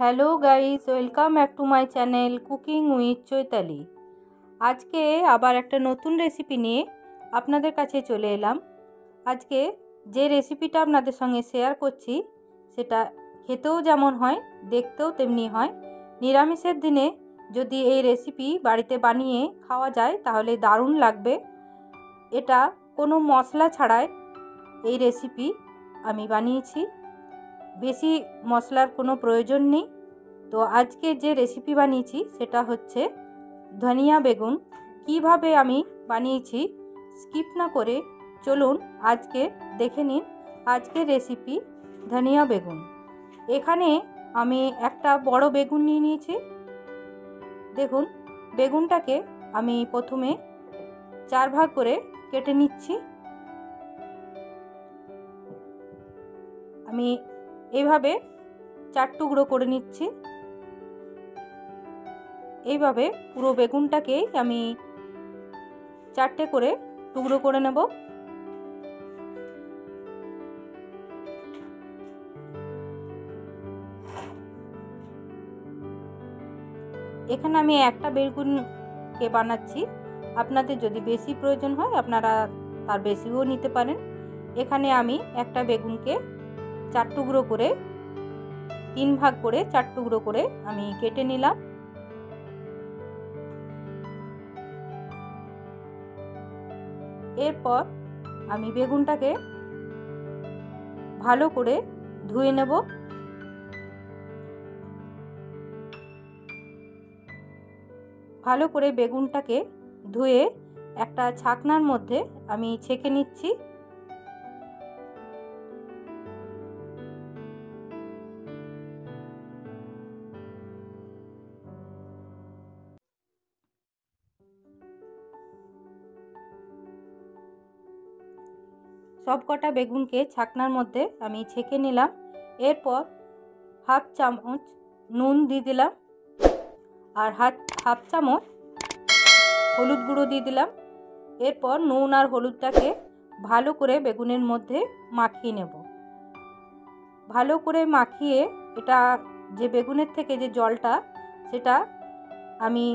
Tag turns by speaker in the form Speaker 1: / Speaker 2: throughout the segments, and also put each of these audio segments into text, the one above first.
Speaker 1: Hello guys, welcome back to my channel cooking with Chaitali. আজকে আবার একটা নতুন রেসিপি নিয়ে আপনাদের কাছে চলে এলাম। আজকে যে রেসিপিটা আপনাদের সঙ্গে শেয়ার করছি সেটা খেতেও যেমন হয়, দেখতেও তেমনি হয়। নিরামিষের দিনে যদি এই রেসিপি বাড়িতে বানিয়ে খাওয়া যায় তাহলে দারুণ লাগবে। এটা কোনো মশলা ছাড়াই এই রেসিপি আমি বানিয়েছি, বেশি মশলার কোনো প্রয়োজন নেই। তো আজকে যে রেসিপি বানিয়েছি সেটা হচ্ছে ধনিয়া বেগুন। কিভাবে আমি বানিয়েছি স্কিপ না করে চলুন আজকে দেখে নিন আজকের রেসিপি ধনিয়া বেগুন। এখানে আমি একটা বড় বেগুন নিয়ে নিয়েছি। দেখুন, বেগুনটাকে আমি প্রথমে 4 ভাগ করে কেটে নিচ্ছি। আমি এইভাবে 4 টুকরো করে নিচ্ছি। এইভাবে পুরো বেগুনটাকেই আমি 4টে করে টুকরো করে নেব। এখানে আমি একটা বেগুনকে বানাচ্ছি, আপনাদের যদি বেশি প্রয়োজন হয় আপনারা তার বেশিও নিতে পারেন। এখানে আমি একটা বেগুনকে 4 টুকরো করে 3 ভাগ করে 4 টুকরো করে আমি কেটে নিলাম। এরপর আমি বেগুনটাকে ভালো করে ধুয়ে নেব। ভালো করে বেগুনটাকে ধুয়ে একটা ছাকনার মধ্যে আমি ছেঁকে নিচ্ছি। সব কটা বেগুনকে ছাকনার মধ্যে আমি ছেঁকে নিলাম। এরপর হাফ চামচ নুন দিয়ে দিলাম আর হাফ চামচ হলুদ গুঁড়ো দিয়ে দিলাম। এরপর নুন আর হলুদটাকে ভালো করে বেগুনের মধ্যে মাখিয়ে নেব। ভালো করে মাখিয়ে এটা যে বেগুনের থেকে যে জলটা সেটা আমি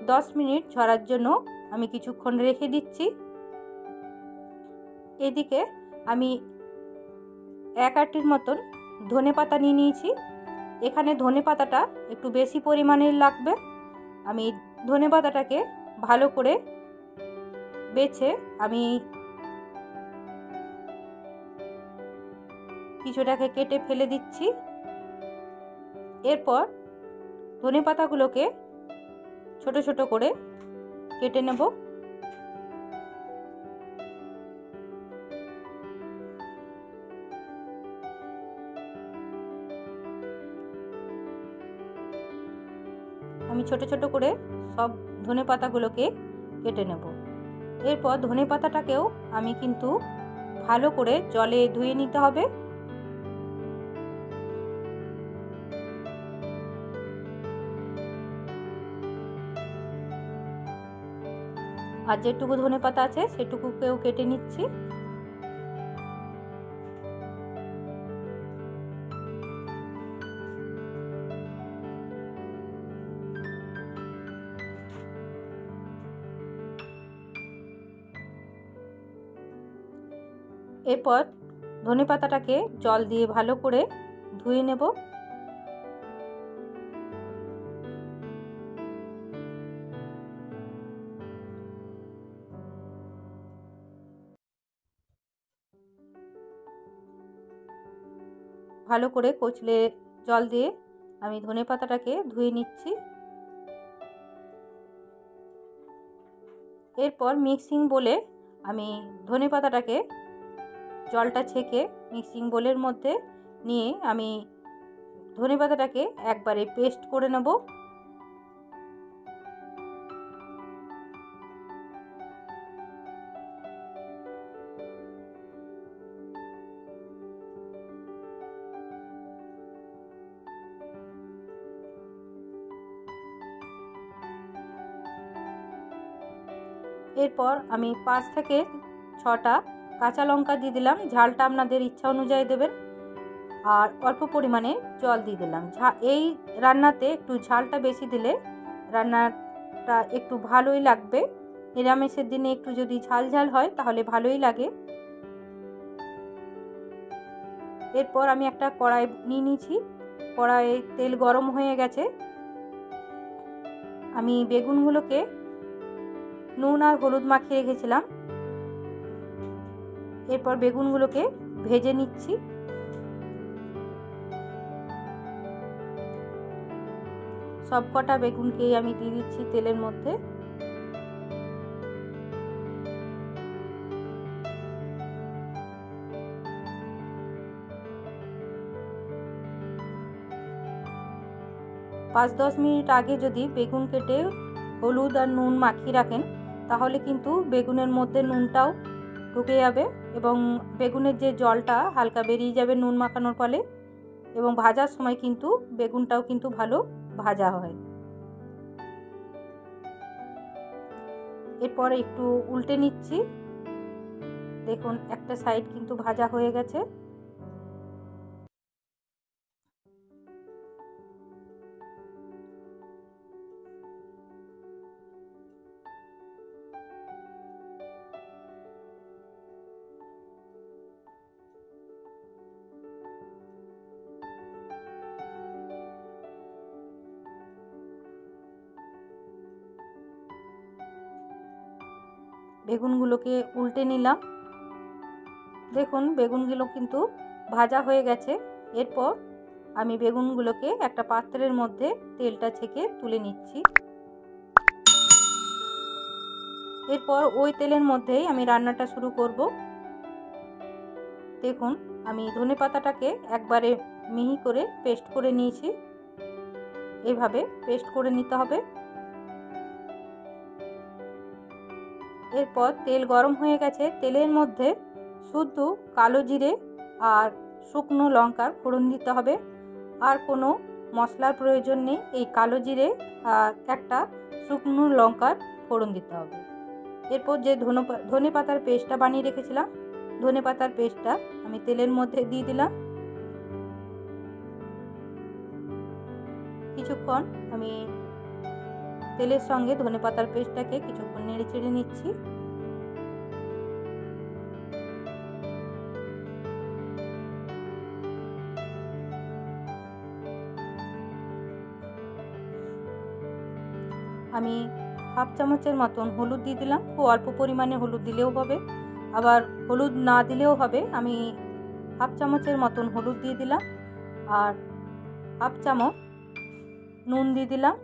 Speaker 1: 10 মিনিট ঝরার জন্য আমি কিছুক্ষণ রেখে দিচ্ছি। এদিকে আমি 1 আটির মতন ধনেপাতা নিয়ে নিয়েছি। এখানে ধনেপাতাটা একটু বেশি পরিমাণের লাগবে। আমি ধনেপাতাটাকে ভালো করে বেছে আমি কিছুটাকে কেটে ফেলে দিচ্ছি। এরপর ধনেপাতাগুলোকে ছোট ছোট করে কেটে নেব। আমি ছোট ছোট করে সব ধনেপাতাগুলোকে কেটে নেব। এরপর ধনেপাতাটাকেও আমি কিন্তু ভালো করে জলে ধুয়ে নিতে হবে। আর যেটুকু ধনেপাতা আছে সেটুকুকেও কেটে নিচ্ছি। এরপর ধনেপাতাটাকে জল দিয়ে ভালো করে ধুয়ে নেব। ভালো করে কচলে জল দিয়ে আমি ধনেপাতাটাকে ধুয়ে নিচ্ছি। এরপর মিক্সিং বোলে আমি ধনেপাতাটাকে জলটা ছেঁকে মিক্সিং বোলের মধ্যে নিয়ে আমি ধনেপাতাটাকে একবারে পেস্ট করে নেব। এরপর আমি 5 থেকে 6টা কাঁচা লঙ্কা দিয়ে দিলাম। ঝালটা আপনাদের ইচ্ছা অনুযায়ী দেবেন। আর অল্প পরিমাণে জল দিয়ে দিলাম। এই রান্নাতে একটু ঝালটা বেশি দিলে রান্নাটা একটু ভালোই লাগবে। নিরামিষের দিনে একটু যদি ঝাল ঝাল হয় তাহলে ভালোই লাগে। এরপর আমি একটা কড়াই নিয়ে নিয়েছি, কড়াইয়ে তেল গরম হয়ে গেছে। আমি বেগুনগুলোকে নুন আর হলুদ মাখিয়ে রেখেছিলাম। এরপর বেগুনগুলোকে ভেজে নিচ্ছি। সব কটা বেগুনকেই আমি দিয়ে দিচ্ছি তেলের মধ্যে। পাঁচ 10 মিনিট আগে যদি বেগুন কেটে হলুদ আর নুন মাখিয়ে রাখেন তাহলে কিন্তু বেগুনের মধ্যে নুনটাও ঢুকে যাবে এবং বেগুনের যে জলটা হালকা বেরিয়ে যাবে নুন মাখানোর ফলে, এবং ভাজার সময় কিন্তু বেগুনটাও কিন্তু ভালো ভাজা হয়। এরপর একটু উল্টে নিচ্ছি। দেখুন একটা সাইড কিন্তু ভাজা হয়ে গেছে। বেগুনগুলোকে উল্টে নিলাম। দেখুন বেগুনগুলো কিন্তু ভাজা হয়ে গেছে। এরপর আমি বেগুনগুলোকে একটা পাত্রের মধ্যে তেলটা ছেঁকে তুলে নিচ্ছি। এরপর ওই তেলের মধ্যেই আমি রান্নাটা শুরু করব। দেখুন আমি ধনেপাতাটাকে একবারে মিহি করে পেস্ট করে নিয়েছি। এইভাবে পেস্ট করে নিতে হবে। এরপর তেল গরম হয়ে গেছে, তেলের মধ্যে শুধু কালো জিরে আর শুকনো লঙ্কার ফোড়ন দিতে হবে। আর কোনো মশলার প্রয়োজন নেই। এই কালো জিরে আর একটা শুকনো লঙ্কার ফোড়ন দিতে হবে। এরপর যে ধনেপাতার পেস্টটা বানিয়ে রেখেছিলাম, ধনেপাতার পেস্টটা আমি তেলের মধ্যে দিয়ে দিলাম। কিছুক্ষণ আমি তেলের সঙ্গে ধনেপাতার পেস্টটাকে কিছুক্ষণ নেড়ে চেড়ে নিচ্ছি। আমি হাফ চামচের মতন হলুদ দিয়ে দিলাম। খুব অল্প পরিমাণে হলুদ দিলেও হবে, আবার হলুদ না দিলেও হবে। আমি হাফ চামচের মতন হলুদ দিয়ে দিলাম আর হাফ চামচ নুন দিয়ে দিলাম।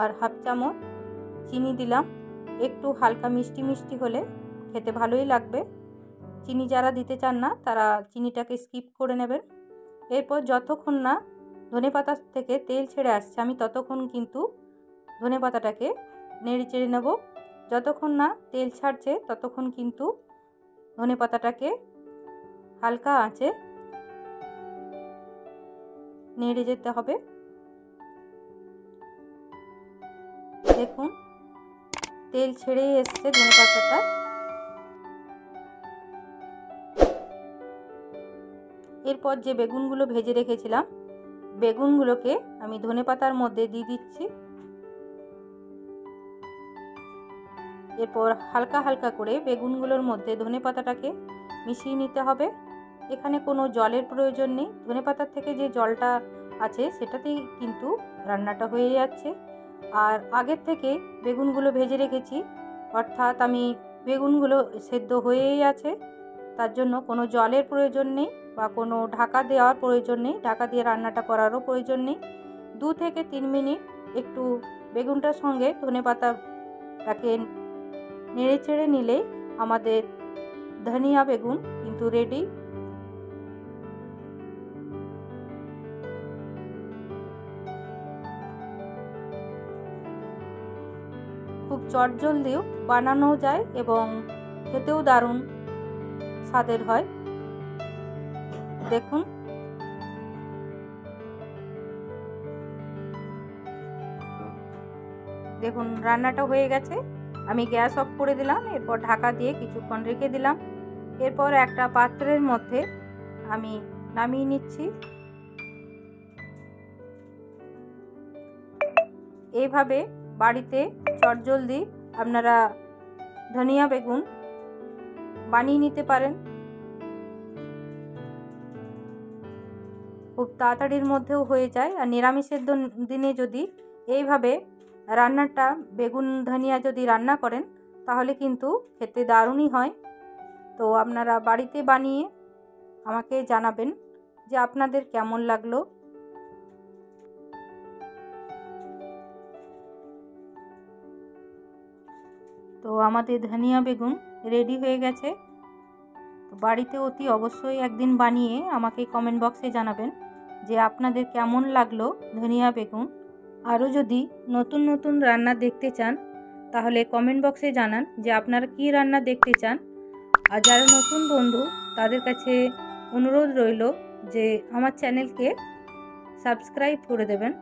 Speaker 1: আর হাফ চামচ চিনি দিলাম। একটু হালকা মিষ্টি মিষ্টি হলে খেতে ভালোই লাগবে। চিনি যারা দিতে চান না তারা চিনিটাকে স্কিপ করে নেবেন। এরপর যতক্ষণ না ধনেপাতা থেকে তেল ছেড়ে আসছে আমি ততক্ষণ কিন্তু ধনেপাতাটাকে নেড়ে চেড়ে নেব। যতক্ষণ না তেল ছাড়ছে ততক্ষণ কিন্তু ধনেপাতাটাকে হালকা আঁচে নেড়ে যেতে হবে। দেখুন তেল ছেড়ে এসছে ধনেপাতাটা। এরপর যে বেগুনগুলো ভেজে রেখেছিলাম বেগুনগুলোকে আমি ধনেপাতার মধ্যে দিয়ে দিচ্ছি। এরপর হালকা হালকা করে বেগুনগুলোর মধ্যে ধনেপাতাটাকে মিশিয়ে নিতে হবে। এখানে কোনো জলের প্রয়োজন নেই। ধনেপাতার থেকে যে জলটা আছে সেটাতেই কিন্তু রান্নাটা হয়ে যাচ্ছে। আর আগের থেকে বেগুনগুলো ভেজে রেখেছি, অর্থাৎ আমি বেগুনগুলো সেদ্ধ হয়েই আছে, তার জন্য কোনো জলের প্রয়োজন নেই বা কোনো ঢাকা দেওয়ার প্রয়োজন নেই। ঢাকা দিয়ে রান্নাটা করারও প্রয়োজন নেই। 2 থেকে 3 মিনিট একটু বেগুনটার সঙ্গে ধনেপাতাটাকে নেড়ে চেড়ে নিলেই আমাদের ধনিয়া বেগুন কিন্তু রেডি। খুব চটজলদিও বানানো যায় এবং খেতেও দারুণ স্বাদের হয়। দেখুন রান্নাটা হয়ে গেছে। আমি গ্যাস অফ করে দিলাম। এরপর ঢাকা দিয়ে কিছুক্ষণ রেখে দিলাম। এরপর একটা পাত্রের মধ্যে আমি নামিয়ে নিচ্ছি। এইভাবে বাড়িতে চটজলদি আপনারা ধনিয়া বেগুন বানিয়ে নিতে পারেন। খুব তাড়াতাড়ির মধ্যেও হয়ে যায়। আর নিরামিষের দিনে যদি এইভাবে রান্নাটা বেগুন ধনিয়া যদি রান্না করেন তাহলে কিন্তু খেতে দারুণই হয়। তো আপনারা বাড়িতে বানিয়ে আমাকে জানাবেন যে আপনাদের কেমন লাগলো। তো আমাদের ধনিয়া বেগুন রেডি হয়ে গেছে। তো বাড়িতে অতি অবশ্যই একদিন বানিয়ে আমাকে কমেন্ট বক্সে জানাবেন যে আপনাদের কেমন লাগলো ধনিয়া বেগুন। আরও যদি নতুন নতুন রান্না দেখতে চান তাহলে কমেন্ট বক্সে জানান যে আপনারা কী রান্না দেখতে চান। আর যারা নতুন বন্ধু তাদের কাছে অনুরোধ রইল যে আমার চ্যানেলকে সাবস্ক্রাইব করে দেবেন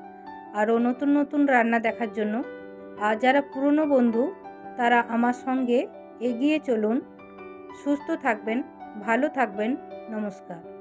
Speaker 1: আরও নতুন নতুন রান্না দেখার জন্য। আর যারা পুরনো বন্ধু তারা আমার সঙ্গে এগিয়ে চলুন। সুস্থ থাকবেন, ভালো থাকবেন। নমস্কার।